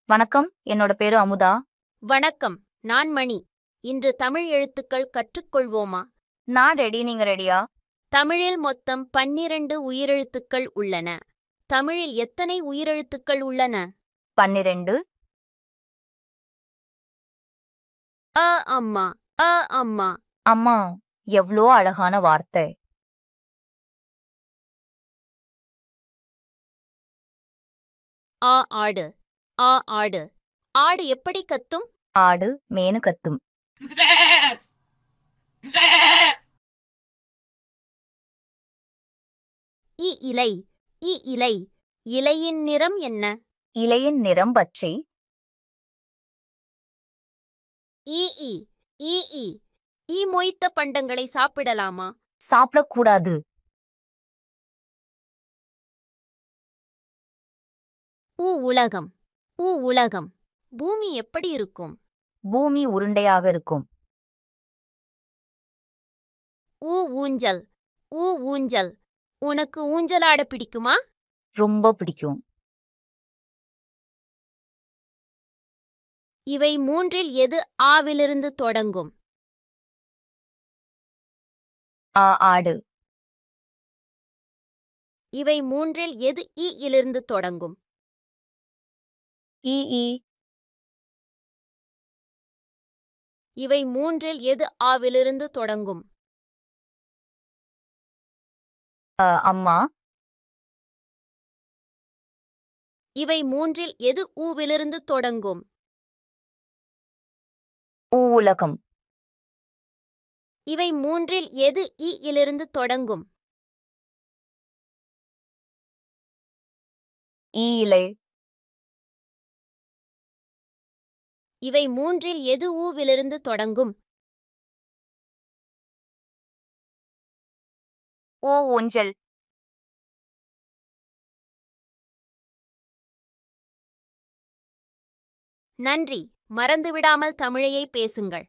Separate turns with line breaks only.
வணக்கம். என்னோட பேரு அமுதா.
வணக்கம், நான் மணி. இன்று தமிழ் எழுத்துக்கள் கற்றுக்கொள்வோமா?
நான் ரெடி. நீங்க ரெடியா?
தமிழில் மொத்தம் 12 உயிரெழுத்துக்கள் உள்ளன. தமிழில் எத்தனை உயிரெழுத்துக்கள் உள்ளன?
12.
அ அம்மா, அ அம்மா.
அம்மா, எவ்ளோ அழகான வார்த்தை.
ஆ ஆடு, ஆ ஆடு. ஆடு எப்படி கத்தும்?
ஆடு மேனு கத்தும்.
இ இலை, இ இலை. இலையின் நிறம் என்ன?
இலையின் நிறம் பச்சை.
ஈ ஈ, ஈ ஈ. ஈ மொய்த்த பண்டங்களை சாப்பிடலாமா?
சாப்பிடக்கூடாது.
ஊ உலகம், ஊ உலகம். பூமி எப்படி இருக்கும்?
பூமி உருண்டையாக இருக்கும்.
ஊ ஊஞ்சல், ஊ ஊஞ்சல். உனக்கு ஊஞ்சலாட பிடிக்குமா?
ரொம்ப பிடிக்கும்.
இவை மூன்றில் எது ஆவிலிருந்து தொடங்கும்?
ஆடு.
இவை மூன்றில் எது ஈ இலிருந்து தொடங்கும்?
ஈ ஈ.
இவை மூன்றில் எது ஆவிலிருந்து தொடங்கும்?
அம்மா.
இவை மூன்றில் எது ஊவிலிருந்து தொடங்கும்?
உலகம்.
இவை மூன்றில் எது ஈ இலிருந்து தொடங்கும்?
இலை.
இவை மூன்றில் எது ஊவிலிருந்து தொடங்கும்?
ஊஞ்சல்.
நன்றி. மறந்துவிடாமல் தமிழையை பேசுங்கள்.